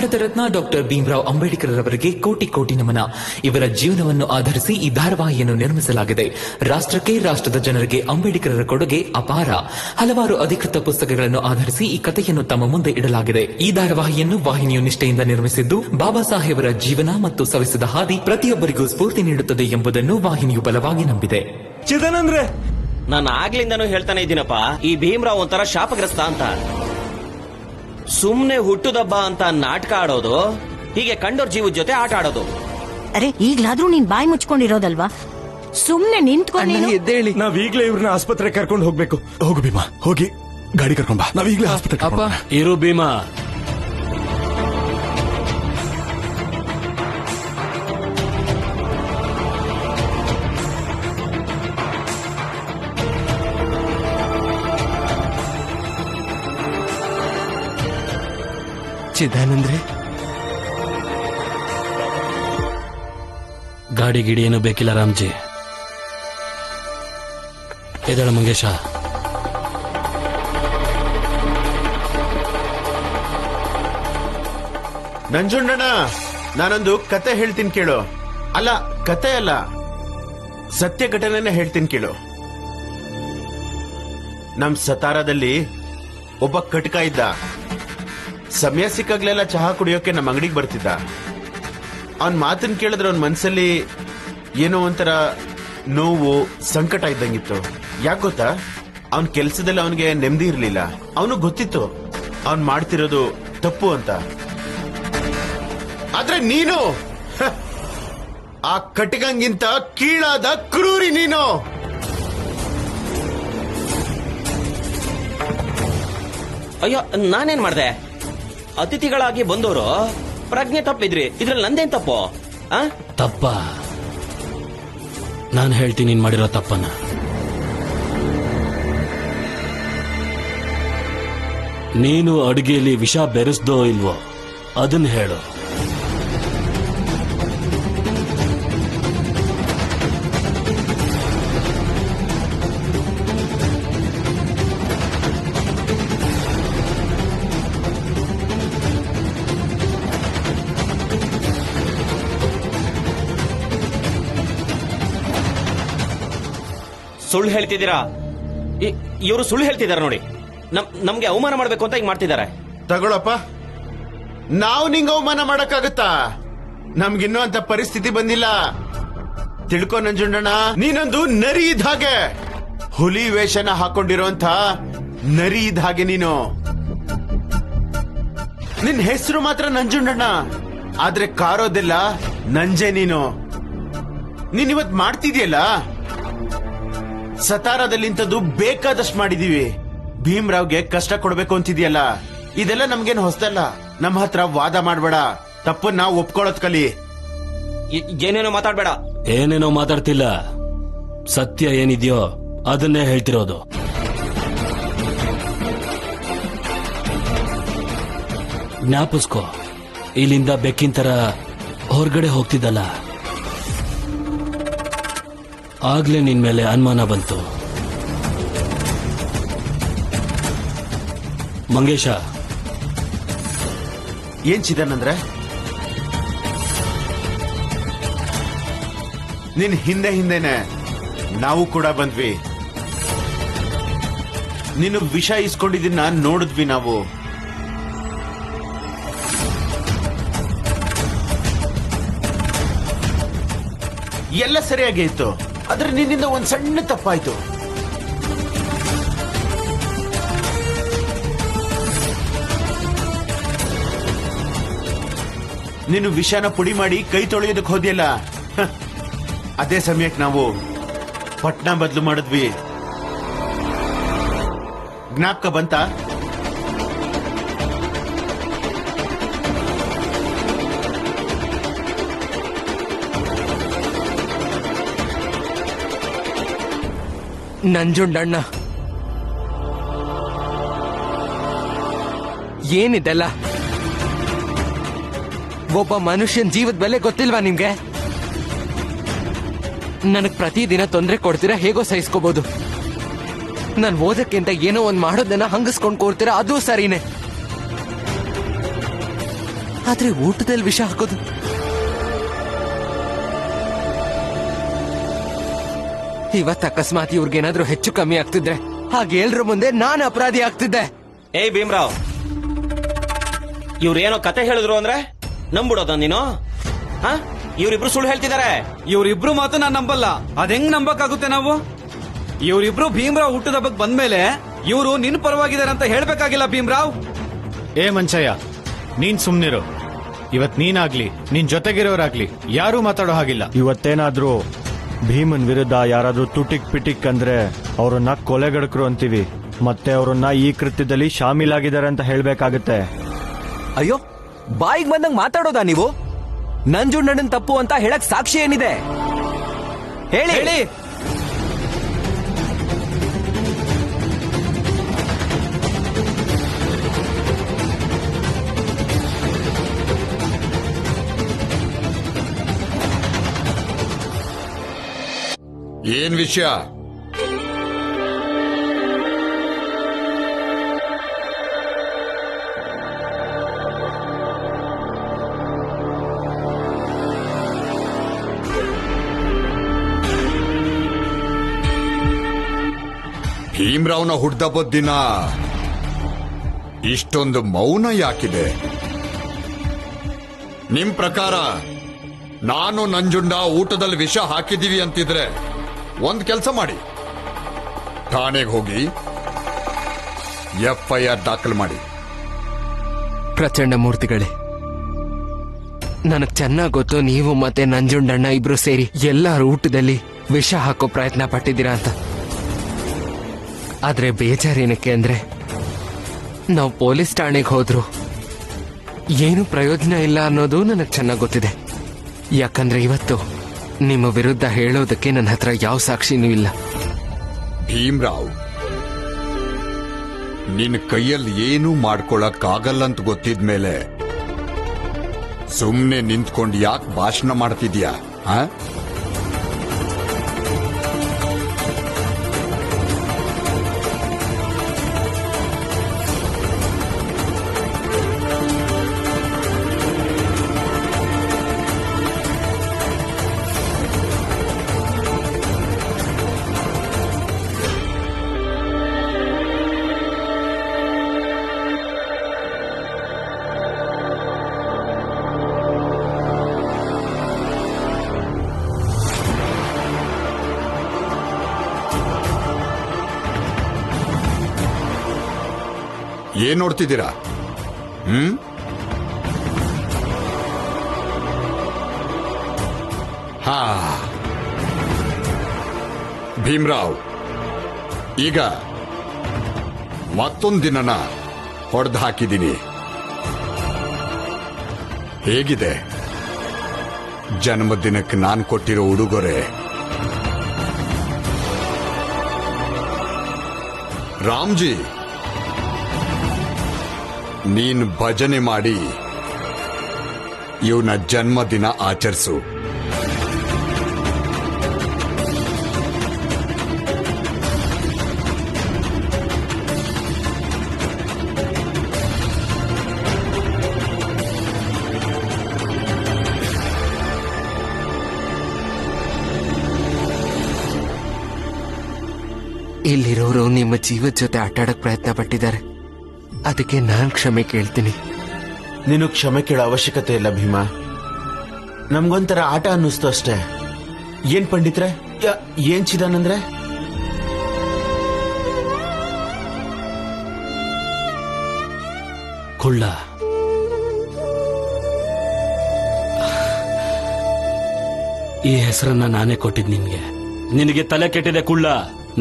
Bharat Ratna doctor Bhimrao Ambedkar ಅವರಿಗೆ ಕೋಟಿ ಕೋಟಿ ನಮನ. ಇವರ ಜೀವನವನ್ನು ಆಧರಿಸಿ ಈ ಧಾರಾವಾಹಿಯನ್ನು ನಿರ್ಮಿಸಲಾಗಿದೆ. ರಾಷ್ಟ್ರಕ್ಕೆ, ರಾಷ್ಟ್ರದ ಜನರಿಗೆ ಅಂಬೇಡ್ಕರ್ ಕೊಡುಗೆ ಅಪಾರ. ಹಲವಾರು ಅಧಿಕೃತ ಪುಸ್ತಕಗಳನ್ನು ಆಧರಿಸಿ ಈ ಕಥೆಯನ್ನು ತಮ್ಮ ಮುಂದೆ ಇಡಲಾಗಿದೆ. ಈ ಧಾರಾವಾಹಿಯನ್ನು ವಾಹಿನಿಯು ನಿಷ್ಠೆಯಿಂದ ನಿರ್ಮಿಸಿದ್ದು, ಬಾಬಾ ಸಾಹೇಬರ ಜೀವನ ಮತ್ತು ಸವಿಸಿದ ಹಾದಿ ಪ್ರತಿಯೊಬ್ಬರಿಗೂ ಸ್ಫೂರ್ತಿ ನೀಡುತ್ತದೆ ಎಂಬುದನ್ನು ವಾಹಿನಿಯು ಬಲವಾಗಿ ನಂಬಿದೆ. ಚಿದಾನಂದ್ರೆ, ನಾನು ಆಗ್ಲಿಂದಾನು ಹೇಳ್ತಾನೆ ಇದ್ದೀನಪ್ಪ, ಈ ಭೀಮರಾವ್ ಒಂಥರ ಶಾಪಗ್ರಸ್ತ ಅಂತ. ಸುಮ್ನೆ ಹುಟ್ಟುದಬ್ಬ ಅಂತ ನಾಟಕ ಆಡೋದು, ಹೀಗೆ ಕಂಡೋರ್ ಜೀವದ ಜೊತೆ ಆಟ ಆಡೋದು. ಅರೆ ಈಗ್ಲಾದ್ರೂ ನೀನ್ ಬಾಯಿ ಮುಚ್ಕೊಂಡಿರೋದಲ್ವಾ? ಸುಮ್ನೆ ನಿಂತ್ಕೊಂಡು ಎದ್ದೇಳಿ. ನಾವ್ ಈಗ್ಲೇ ಇವ್ರನ್ನ ಆಸ್ಪತ್ರೆ ಕರ್ಕೊಂಡು ಹೋಗ್ಬೇಕು. ಹೋಗು ಭೀಮಾ, ಹೋಗಿ ಗಾಡಿ ಕರ್ಕೊಂಡ್ ಬಾ. ನಾವ್ ಈಗ್ಲೇ ಆಸ್ಪತ್ರೆ ಇರು ಭೀಮಾ. ಚಿದಾನಂದ್ರೆ, ಗಾಡಿ ಗಿಡಿ ಏನು ಬೇಕಿಲ್ಲ ರಾಮ್ಜಿ. ಎದಳ ಮಂಗೇಶ. ನಂಜುಂಡಣ್ಣ, ನಾನೊಂದು ಕತೆ ಹೇಳ್ತೀನಿ ಕೇಳು. ಅಲ್ಲ, ಕತೆ ಅಲ್ಲ, ಸತ್ಯ ಘಟನೆನ ಹೇಳ್ತೀನಿ ಕೇಳು. ನಮ್ ಸತಾರದಲ್ಲಿ ಒಬ್ಬ ಕಟಕ ಇದ್ದ. ಸಮಯ ಸಿಕ್ಕಾಗ್ಲೆಲ್ಲ ಚಹಾ ಕುಡಿಯೋಕೆ ನಮ್ಮ ಅಂಗಡಿಗೆ ಬರ್ತಿದ್ದ. ಅವನ್ ಮಾತನ್ನ ಕೇಳಿದ್ರೆ ಅವನ್ ಮನ್ಸಲ್ಲಿ ಏನೋ ಒಂಥರ ನೋವು, ಸಂಕಟ ಇದ್ದಂಗಿತ್ತು. ಯಾಕೆ ಗೊತ್ತಾ? ಅವನ್ ಕೆಲ್ಸದಲ್ಲಿ ಅವನಿಗೆ ನೆಮ್ಮದಿ ಇರ್ಲಿಲ್ಲ. ಅವನು ಗೊತ್ತಿತ್ತು ಅವನ್ ಮಾಡ್ತಿರೋದು ತಪ್ಪು ಅಂತ. ಆದ್ರೆ ನೀನು ಆ ಕಟಕಂಗಿಂತ ಕೀಳಾದ ಕ್ರೂರಿ ನೀನು. ಅಯ್ಯೋ, ನಾನೇನ್ ಮಾಡ್ದೆ? ಅತಿಥಿಗಳಾಗಿ ಬಂದವರು ಪ್ರಜ್ಞೆ ತಪ್ಪಿದ್ರಿ, ಇದ್ರಲ್ಲಿ ನಂದೇನ್ ತಪ್ಪು? ತಪ್ಪ? ನಾನು ಹೇಳ್ತೀನಿ ನೀನ್ ಮಾಡಿರೋ ತಪ್ಪನ್ನ. ನೀನು ಅಡುಗೆಯಲ್ಲಿ ವಿಷ ಬೆರೆಸ್ದೋ ಇಲ್ವೋ ಅದನ್ನ ಹೇಳು. ಸುಳ್ಳು ಹೇಳ್ತಿದ್ದೀರಾ? ಇವರು ಸುಳ್ಳು ಹೇಳ್ತಿದಾರೆ ನೋಡಿ. ನಮ್ಗೆ ಅವಮಾನ ಮಾಡ್ಬೇಕು ಅಂತ ಈಗ ಮಾಡ್ತಿದ್ದಾರೆ. ತಗೊಳಪ್ಪ, ನಾವು ನಿಂಗ ಅವಮಾನ ಮಾಡಕ್ಕಾಗತ್ತಾ? ನಮ್ಗಿನ್ನೂ ಅಂತ ಪರಿಸ್ಥಿತಿ ಬಂದಿಲ್ಲ. ತಿಳ್ಕೊ ನಂಜುಂಡಣ್ಣ, ನೀನೊಂದು ನರಿ ಇದ್ದ ಹಾಗೆ. ಹುಲಿ ವೇಷನ ಹಾಕೊಂಡಿರೋಂಥ ನರಿ ಇದ್ದ ಹಾಗೆ ನೀನು. ನಿನ್ ಹೆಸರು ಮಾತ್ರ ನಂಜುಂಡಣ್ಣ, ಆದ್ರೆ ಕಾರೋದೆಲ್ಲ ನಂಜೆ ನೀನು. ನೀನಿವತ್ ಮಾಡ್ತಿದ್ಯಲ್ಲ, ಸತಾರದಲ್ಲಿ ಇಂಥದ್ದು ಬೇಕಾದಷ್ಟು ಮಾಡಿದೀವಿ. ಭೀಮರಾವ್ಗೆ ಕಷ್ಟ ಕೊಡ್ಬೇಕು ಅಂತಿದ್ಯಲ್ಲ, ಇದೆಲ್ಲ ನಮ್ಗೇನು ಹೊಸದಲ್ಲ. ನಮ್ಮ ಹತ್ರ ವಾದ ಮಾಡ್ಬೇಡ, ತಪ್ಪನ್ನ ಒಪ್ಕೊಳ್ಳೋದ್ ಕಲಿ. ಏನೇನೋ ಮಾತಾಡ್ಬೇಡ. ಏನೇನೋ ಮಾತಾಡ್ತಿಲ್ಲ, ಸತ್ಯ ಏನಿದೆಯೋ ಅದನ್ನೇ ಹೇಳ್ತಿರೋದು. ಜ್ಞಾಪಿಸ್ಕೋ, ಇಲ್ಲಿಂದ ಬೆಕ್ಕಿನ ತರ ಹೊರಗಡೆ ಹೋಗ್ತಿದ್ದಲ್ಲ, ಆಗ್ಲೇ ನಿನ್ ಮೇಲೆ ಅನುಮಾನ ಬಂತು. ಮಂಗೇಶ, ಏನ್ ಚಿದಾನಂದ್ರೆ, ನಿನ್ ಹಿಂದೆನೆ ನಾವು ಕೂಡ ಬಂದ್ವಿ. ನೀನು ವಿಷ ಇಸ್ಕೊಂಡಿದ್ದನ್ನ ನೋಡಿದ್ವಿ ನಾವು. ಎಲ್ಲ ಸರಿಯಾಗಿ ಇತ್ತು, ಆದ್ರೆ ನಿನ್ನಿಂದ ಒಂದ್ ಸಣ್ಣ ತಪ್ಪಾಯ್ತು. ನೀನು ವಿಷನ ಪುಡಿ ಮಾಡಿ ಕೈ ತೊಳೆಯೋದಕ್ಕೆ ಹೋದ್ಯಲ್ಲ, ಅದೇ ಸಮಯಕ್ಕೆ ನಾವು ಪಟ್ನ ಬದಲು ಮಾಡಿದ್ವಿ. ಜ್ಞಾಪಕ ಬಂತ? ನಂಜುಂಡಣ್ಣ, ಏನಿದೆಲ್ಲ? ಒಬ್ಬ ಮನುಷ್ಯನ್ ಜೀವದ ಬೆಲೆ ಗೊತ್ತಿಲ್ವಾ ನಿಮ್ಗೆ? ನನಗ್ ಪ್ರತಿದಿನ ತೊಂದರೆ ಕೊಡ್ತೀರಾ, ಹೇಗೋ ಸಹಿಸ್ಕೋಬಹುದು. ನಾನು ಓದಕ್ಕಿಂತ ಏನೋ ಒಂದ್ ಮಾಡೋದನ್ನ ಹಂಗಿಸ್ಕೊಂಡ್ ಕೊಡ್ತೀರಾ, ಅದು ಸರಿನೇ. ಆದ್ರೆ ಊಟದಲ್ಲಿ ವಿಷ ಹಾಕೋದು ಇವತ್ತು ಅಕಸ್ಮಾತ್ ಇವ್ರಿಗೇನಾದ್ರೂ ಹೆಚ್ಚು ಕಮ್ಮಿ ಆಗ್ತಿದ್ರೆ ಹಾಗೆ ಎಲ್ರ ಮುಂದೆ ನಾನು ಅಪರಾಧಿ ಆಗ್ತಿದ್ದೆ. ಏಯ್ ಭೀಮ್ರಾವ್, ಇವ್ರೇನೋ ಕತೆ ಹೇಳಿದ್ರು ಅಂದ್ರೆ ನಂಬಿಡೋದ ನೀನು? ಇವ್ರಿಬ್ರು ಸುಳ್ಳು ಹೇಳ್ತಿದ್ದಾರೆ. ಇವ್ರಿಬ್ರು ಮಾತು ನಾನ್ ನಂಬಲ್ಲ. ಅದ್ ಹೆಂಗ್ ನಂಬಕ್ಕಾಗುತ್ತೆ ನಾವು? ಇವ್ರಿಬ್ರು ಭೀಮ್ರಾವ್ ಹುಟ್ಟದ ಹಬ್ಬಕ್ ಬಂದ್ಮೇಲೆ ಇವ್ರು ನಿನ್ ಪರವಾಗಿದ್ದಾರೆ ಅಂತ ಹೇಳ್ಬೇಕಾಗಿಲ್ಲ ಭೀಮ್ರಾವ್. ಏ ಮಂಚಯ್ಯ, ನೀನ್ ಸುಮ್ನಿರು. ಇವತ್ ನೀನಾಗ್ಲಿ ನಿನ್ ಜೊತೆಗಿರೋರಾಗ್ಲಿ ಯಾರೂ ಮಾತಾಡೋ ಹಾಗಿಲ್ಲ. ಇವತ್ತೇನಾದ್ರೂ ಭೀಮನ್ ವಿರುದ್ಧ ಯಾರಾದ್ರೂ ತುಟಿಕ್ ಪಿಟಿಕ್ ಅಂದ್ರೆ ಅವ್ರನ್ನ ಕೊಲೆಗಡಕರು ಅಂತೀವಿ. ಮತ್ತೆ ಅವ್ರನ್ನ ಈ ಕೃತ್ಯದಲ್ಲಿ ಶಾಮೀಲಾಗಿದ್ದಾರೆ ಅಂತ ಹೇಳ್ಬೇಕಾಗತ್ತೆ. ಅಯ್ಯೋ, ಬಾಯಿಗೆ ಬಂದಂಗ್ ಮಾತಾಡೋದಾ ನೀವು? ನಂಜುಂಡಣ್ಣನ್ ತಪ್ಪು ಅಂತ ಹೇಳಕ್ ಸಾಕ್ಷಿ ಏನಿದೆ? ಹೇಳಿ. ಏನ್ ವಿಷಯ? ಭೀಮ್ರಾವ್ನ ಹುಡ್ದಬ್ಬದ ದಿನ ಇಷ್ಟೊಂದು ಮೌನ ಯಾಕಿದೆ? ನಿಮ್ ಪ್ರಕಾರ ನಾನು ನಂಜುಂಡ ಊಟದಲ್ಲಿ ವಿಷ ಹಾಕಿದೀವಿ ಅಂತಿದ್ರೆ ಒಂದ್ ಕೆಲಸ ಮಾಡಿ, ಠಾಣೆಗೆ ಹೋಗಿ FIR ದಾಖಲು ಮಾಡಿ. ಪ್ರಚಂಡ ಮೂರ್ತಿಗಳೇ, ನನಗ್ ಚೆನ್ನಾಗ್ ಗೊತ್ತು ನೀವು ಮತ್ತೆ ನಂಜುಂಡಣ್ಣ ಇಬ್ರು ಸೇರಿ ಎಲ್ಲಾರ ಊಟದಲ್ಲಿ ವಿಷ ಹಾಕೋ ಪ್ರಯತ್ನ ಪಟ್ಟಿದ್ದೀರಾ ಅಂತ. ಆದ್ರೆ ಬೇಜಾರೇನಕ್ಕೆ ಅಂದ್ರೆ ನಾವು ಪೊಲೀಸ್ ಠಾಣೆಗೆ ಹೋದ್ರು ಏನು ಪ್ರಯೋಜನ ಇಲ್ಲ ಅನ್ನೋದು ನನಗ್ ಚೆನ್ನಾಗ್ ಗೊತ್ತಿದೆ. ಯಾಕಂದ್ರೆ ಇವತ್ತು ನಿಮ್ಮ ವಿರುದ್ಧ ಹೇಳೋದಕ್ಕೆ ನನ್ನ ಹತ್ರ ಯಾವ ಸಾಕ್ಷಿನೂ ಇಲ್ಲ. ಭೀಮ್ರಾವ್, ನಿನ್ ಕೈಯಲ್ಲಿ ಏನೂ ಮಾಡ್ಕೊಳಕ್ಕಾಗಲ್ಲಂತ ಗೊತ್ತಿದ್ಮೇಲೆ ಸುಮ್ನೆ ನಿಂತ್ಕೊಂಡು ಯಾಕೆ ಭಾಷಣ ಮಾಡ್ತಿದ್ಯಾ? ಏನ್ ನೋಡ್ತಿದ್ದೀರಾ? ಭೀಮ್ರಾವ್, ಈಗ ಮತ್ತೊಂದು ದಿನನ ಹೊಡೆದು ಹಾಕಿದ್ದೀನಿ. ಹೇಗಿದೆ ಜನ್ಮದಿನಕ್ಕೆ ನಾನು ಕೊಟ್ಟಿರೋ ಉಡುಗೊರೆ? ರಾಮ್ಜಿ, ನೀನ್ ಭಜನೆ ಮಾಡಿ ಇವನ ಜನ್ಮದಿನ ಆಚರಿಸು. ಇಲ್ಲಿರೋರು ನಿಮ್ಮ ಜೀವದ ಜೊತೆ ಆಟಾಡಕ್ ಪ್ರಯತ್ನ ಪಟ್ಟಿದ್ದಾರೆ. ಅದಕ್ಕೆ ನಾನ್ ಕ್ಷಮೆ ಕೇಳ್ತೀನಿ. ನೀನು ಕ್ಷಮೆ ಕೇಳೋ ಅವಶ್ಯಕತೆ ಇಲ್ಲ ಭೀಮಾ. ನಮ್ಗೊಂಥರ ಆಟ ಅನ್ನಿಸ್ತು ಅಷ್ಟೇ. ಏನ್ ಪಂಡಿತ್ರೆ, ಏನ್ ಚಿದಾನಂದ್ರೆ? ಕುಳ್ಳ, ಈ ಹೆಸರನ್ನ ನಾನೇ ಕೊಟ್ಟಿದ್ ನಿನ್ಗೆ. ನಿನಗೆ ತಲೆ ಕೆಟ್ಟಿದೆ ಕುಳ್ಳ.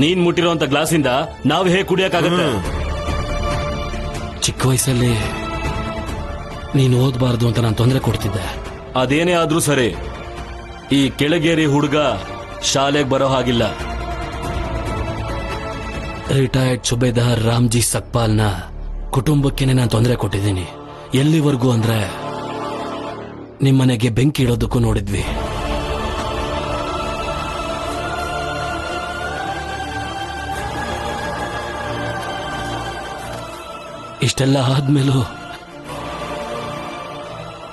ನೀನ್ ಮುಟ್ಟಿರುವಂತ ಗ್ಲಾಸಿಂದ ನಾವು ಹೇಗೆ ಕುಡಿಯಕ್ಕಾಗತ್ತೆ? ಚಿಕ್ಕ ವಯಸ್ಸಲ್ಲಿ ನೀನು ಓದಬಾರ್ದು ಅಂತ ನಾನು ತೊಂದರೆ ಕೊಡ್ತಿದ್ದೆ. ಅದೇನೇ ಆದ್ರೂ ಸರಿ, ಈ ಕೆಳಗೇರಿ ಹುಡುಗ ಶಾಲೆಗೆ ಬರೋ ಹಾಗಿಲ್ಲ. ರಿಟೈರ್ಡ್ ಸುಬೇದಾರ್ ರಾಮ್ಜಿ ಸಕ್ಪಾಲ್ನ ಕುಟುಂಬಕ್ಕೇನೆ ನಾನು ತೊಂದರೆ ಕೊಟ್ಟಿದ್ದೀನಿ. ಎಲ್ಲಿವರೆಗೂ ಅಂದ್ರೆ ನಿಮ್ಮನೆಗೆ ಬೆಂಕಿ ಇಡೋದಕ್ಕೂ ನೋಡಿದ್ವಿ. ಇಷ್ಟೆಲ್ಲ ಆದ್ಮೇಲೂ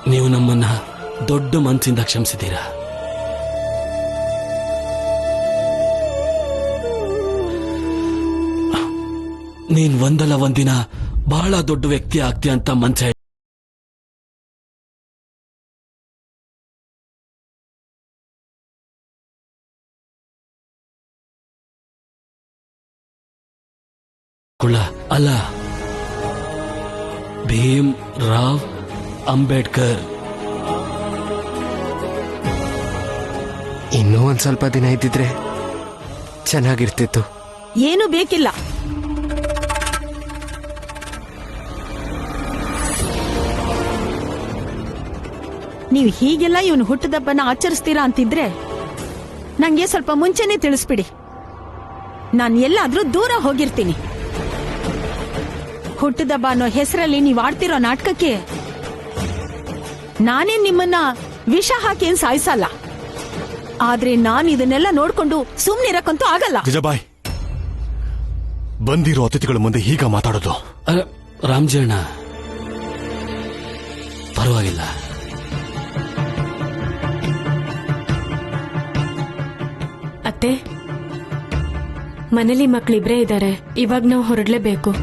ನೀವು ನಮ್ಮನ್ನ ದೊಡ್ಡ ಮನಸ್ಸಿಂದ ಕ್ಷಮಿಸಿದ್ದೀರಾ. ನೀನ್ ಒಂದಲ್ಲ ಒಂದಿನ ಬಹಳ ದೊಡ್ಡ ವ್ಯಕ್ತಿ ಆಗ್ತೀಯ ಅಂತ ಮಂಚ ಅಲ್ಲ. ಭೀಮ್ ರಾವ್ ಅಂಬೇಡ್ಕರ್. ಇನ್ನೂ ಒಂದ್ ಸ್ವಲ್ಪ ದಿನ ಇದ್ದಿದ್ರೆ ಚೆನ್ನಾಗಿರ್ತಿತ್ತು. ಏನು ಬೇಕಿಲ್ಲ. ನೀವು ಹೀಗೆಲ್ಲ ಇವನು ಹುಟ್ಟದಬ್ಬನ ಆಚರಿಸ್ತೀರಾ ಅಂತಿದ್ರೆ ನಂಗೆ ಸ್ವಲ್ಪ ಮುಂಚೆನೆ ತಿಳಿಸ್ಬಿಡಿ. ನಾನು ಎಲ್ಲಾದ್ರೂ ದೂರ ಹೋಗಿರ್ತೀನಿ. ಹುಟ್ಟದಬ್ಬ ಅನ್ನೋ ಹೆಸರಲ್ಲಿ ನೀವು ಆಡ್ತಿರೋ ನಾಟಕಕ್ಕೆ ನಾನೇ ನಿಮ್ಮನ್ನ ವಿಷ ಹಾಕಿ ಏನ್ ಸಾಯಿಸಲ್ಲ. ಆದ್ರೆ ನಾನು ಇದನ್ನೆಲ್ಲ ನೋಡ್ಕೊಂಡು ಸುಮ್ನಿರಕ್ಕಂತೂ ಆಗಲ್ಲ. ಜಿಜಾಬಾಯ್, ಬಂದಿರೋ ಅತಿಥಿಗಳ ಮುಂದೆ ಹೀಗ ಮಾತಾಡೋದು? ರಾಮ್ಜಿ ಅಣ್ಣ, ಪರವಾಗಿಲ್ಲ. ಅತ್ತೆ, ಮನೇಲಿ ಮಕ್ಳಿಬ್ರೇ ಇದ್ದಾರೆ. ಇವಾಗ ನಾವು ಹೊರಡ್ಲೇಬೇಕು.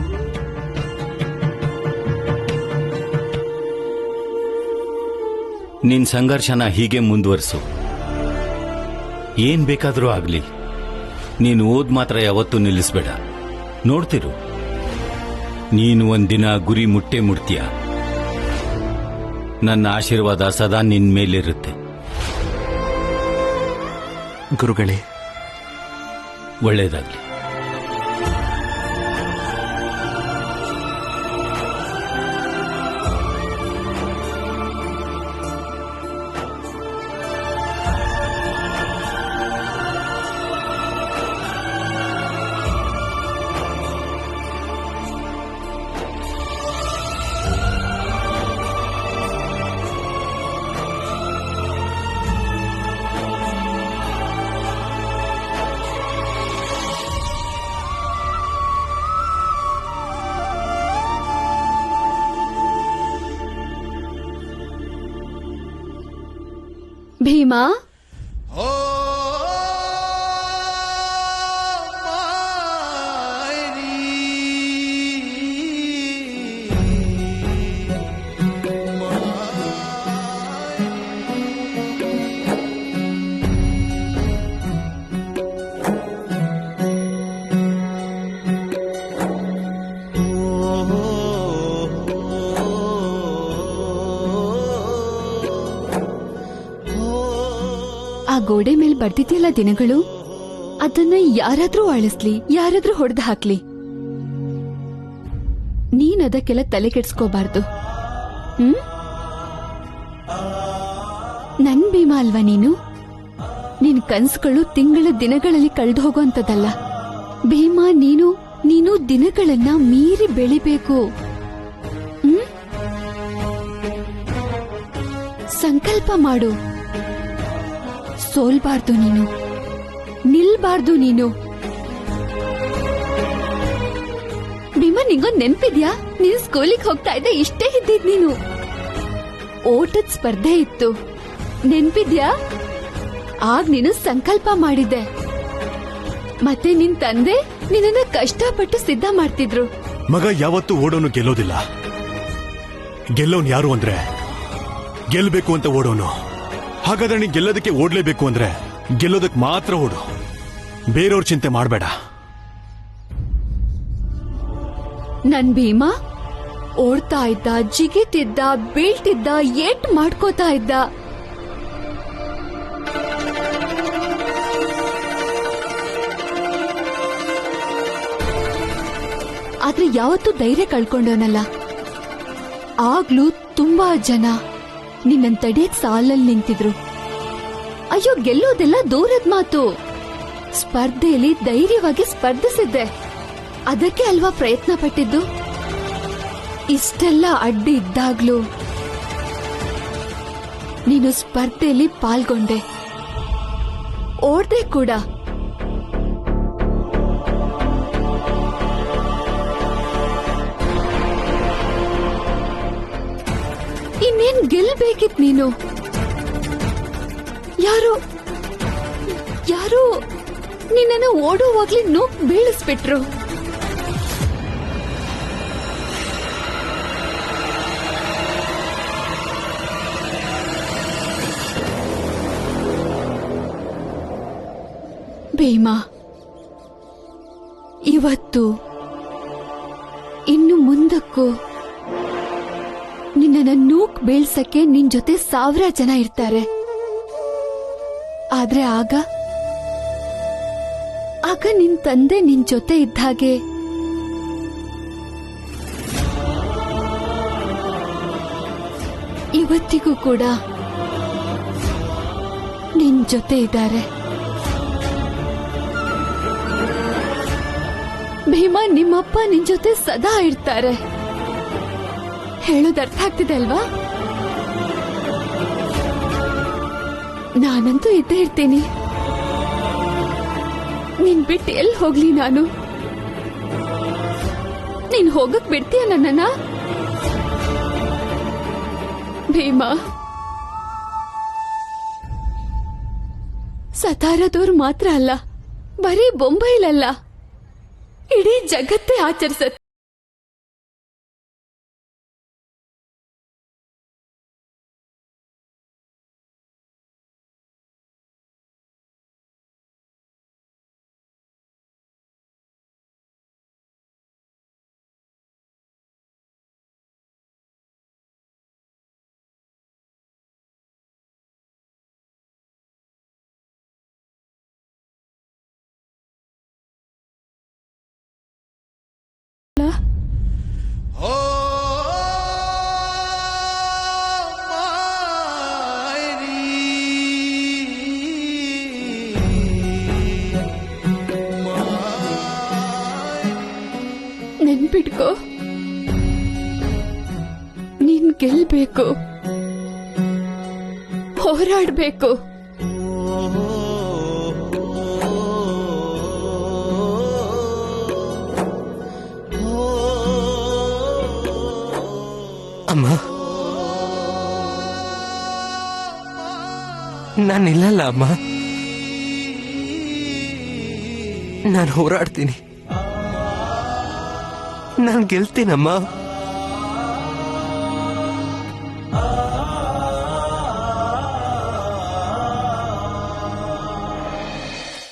ನಿನ್ ಸಂಘರ್ಷನ ಹೀಗೆ ಮುಂದುವರಿಸು. ಏನ್ ಬೇಕಾದ್ರೂ ಆಗ್ಲಿ, ನೀನು ಓದ್ ಮಾತ್ರ ಯಾವತ್ತೂ ನಿಲ್ಲಿಸ್ಬೇಡ. ನೋಡ್ತಿರು, ನೀನು ಒಂದಿನ ಗುರಿ ಮುಟ್ಟೆ ಮುಟ್ತೀಯ. ನನ್ನ ಆಶೀರ್ವಾದ ಸದಾ ನಿನ್ ಮೇಲಿರುತ್ತೆ. ಗುರುಗಳೇ, ಒಳ್ಳೇದಾಗ್ಲಿ. ಭೀಮಾ, ಗೋಡೆ ಮೇಲೆ ಬರ್ತಿದ್ಯಲ್ಲ ದಿನಗಳು, ಅದನ್ನ ಯಾರಾದ್ರೂ ಅಳಿಸ್ಲಿ, ಯಾರಾದ್ರೂ ಹೊಡೆದು ಹಾಕ್ಲಿ, ನೀನ್ ಅದಕ್ಕೆಲ್ಲ ತಲೆ ಕೆಡ್ಸ್ಕೋಬಾರ್ದು. ನನ್ ಭೀಮಾ ಅಲ್ವಾ ನೀನು? ನಿನ್ ಕನ್ಸುಗಳು ತಿಂಗಳ ದಿನಗಳಲ್ಲಿ ಕಳೆದು ಹೋಗುವಂತದಲ್ಲ ಭೀಮಾ. ನೀನು ದಿನಗಳನ್ನ ಮೀರಿ ಬೆಳಿಬೇಕು. ಸಂಕಲ್ಪ ಮಾಡು. ಸೋಲ್ಬಾರ್ದು ನೀನು, ನಿಲ್ಬಾರ್ದು ನೀನು. ಭೀಮಾ, ನಿಂಗೊಂದ್ ನೆನ್ಪಿದ್ಯಾ? ನೀನು ಸ್ಕೂಲಿಗೆ ಹೋಗ್ತಾ ಇದ್ದ ಇಷ್ಟೇ ಇದ್ದಿದ್ ನೀನು. ಓಟದ ಸ್ಪರ್ಧೆ ಇತ್ತು, ನೆನ್ಪಿದ್ಯಾ? ಆಗ ನೀನು ಸಂಕಲ್ಪ ಮಾಡಿದ್ದೆ. ಮತ್ತೆ ನಿನ್ ತಂದೆ ನಿನ್ನ ಕಷ್ಟಪಟ್ಟು ಸಿದ್ಧ ಮಾಡ್ತಿದ್ರು. ಮಗ ಯಾವತ್ತೂ ಓಡೋನು ಗೆಲ್ಲೋದಿಲ್ಲ. ಗೆಲ್ಲೋನ್ ಯಾರು ಅಂದ್ರೆ ಗೆಲ್ಬೇಕು ಅಂತ ಓಡೋನು. ಹಾಗಾದ್ರೆ ನೀನ್ ಗೆಲ್ಲೋದಕ್ಕೆ ಓಡ್ಲೇಬೇಕು ಅಂದ್ರೆ ಗೆಲ್ಲೋದಕ್ಕೆ ಮಾತ್ರ ಓಡು, ಬೇರೆಯವ್ರ ಚಿಂತೆ ಮಾಡಬೇಡ. ನನ್ ಭೀಮಾ ಓಡ್ತಾ ಇದ್ದ, ಜಿಗಿತಿದ್ದ, ಬೀಳ್ತಿದ್ದ, ಏಟ್ ಮಾಡ್ಕೋತಾ ಇದ್ದ. ಆದ್ರೆ ಯಾವತ್ತೂ ಧೈರ್ಯ ಕಳ್ಕೊಂಡವನಲ್ಲ. ಆಗ್ಲೂ ತುಂಬಾ ಜನ ನಿನ್ನನ್ ತಡಿಯಕ್ ಸಾಲಲ್ಲಿ ನಿಂತಿದ್ರು. ಅಯ್ಯೋ, ಗೆಲ್ಲೋದೆಲ್ಲ ದೂರದ ಮಾತು. ಸ್ಪರ್ಧೆಯಲ್ಲಿ ಧೈರ್ಯವಾಗಿ ಸ್ಪರ್ಧಿಸಿದ್ದೆ, ಅದಕ್ಕೆ ಅಲ್ವಾ ಪ್ರಯತ್ನ ಪಟ್ಟಿದ್ದು. ಇಷ್ಟೆಲ್ಲ ಅಡ್ಡಿ ಇದ್ದಾಗ್ಲೂ ನೀನು ಸ್ಪರ್ಧೆಯಲ್ಲಿ ಪಾಲ್ಗೊಂಡೆ, ಓಡ್ದೆ ಕೂಡ. ಇನ್ನೇನ್ ಗೆಲ್ಬೇಕಿತ್ ನೀನು. ಯಾರು ಯಾರು ನಿನ್ನನ್ನು ಓಡುವಾಗ್ಲಿ ನೋಕ್ ಬೀಳಿಸ್ಬಿಟ್ರು. ಭೀಮಾ, ಇವತ್ತು ಇನ್ನು ಮುಂದಕ್ಕೂ ನಿನ್ನನ್ನು ನೂಕ್ ಬೀಳ್ಸಕ್ಕೆ ನಿನ್ ಜೊತೆ 1000 ಜನ ಇರ್ತಾರೆ. ಆದ್ರೆ ಆಗ ನಿನ್ ತಂದೆ ನಿನ್ ಜೊತೆ ಇದ್ದ ಹಾಗೆ ಇವತ್ತಿಗೂ ಕೂಡ ನಿನ್ ಜೊತೆ ಇದ್ದಾರೆ. ಭೀಮಾ, ನಿಮ್ಮಪ್ಪ ನಿನ್ ಜೊತೆ ಸದಾ ಇರ್ತಾರೆ. ಹೇಳೋದು ಅರ್ಥ ಆಗ್ತಿದೆ ಅಲ್ವಾ? ನಾನಂತೂ ಇದ್ದೇ ಇರ್ತೀನಿ. ನೀನ್ ಬಿಟ್ಟು ಎಲ್ಲಿ ಹೋಗ್ಲಿ ನಾನು? ನೀನ್ ಹೋಗಕ್ ಬಿಡ್ತೀಯ ನನ್ನನ್ನ? ಭೀಮಾ, ಸತಾರದವ್ರು ಮಾತ್ರ ಅಲ್ಲ, ಬರೀ ಬೊಂಬೈಲಲ್ಲ, ಇಡೀ ಜಗತ್ತೇ ಆಚರಿಸತ್ತೆ ನೆನ್ಪಿಟ್ಕೋ, ನೀನ್ ಗೆಲ್ಬೇಕು, ಹೋರಾಡ್ಬೇಕು. ಅಮ್ಮ, ನಾನಿಲ್ಲಲ್ಲ ಅಮ್ಮ, ನಾನು ಹೋರಾಡ್ತೀನಿ, ನಾನು ಗೆಲ್ತೀನಮ್ಮ.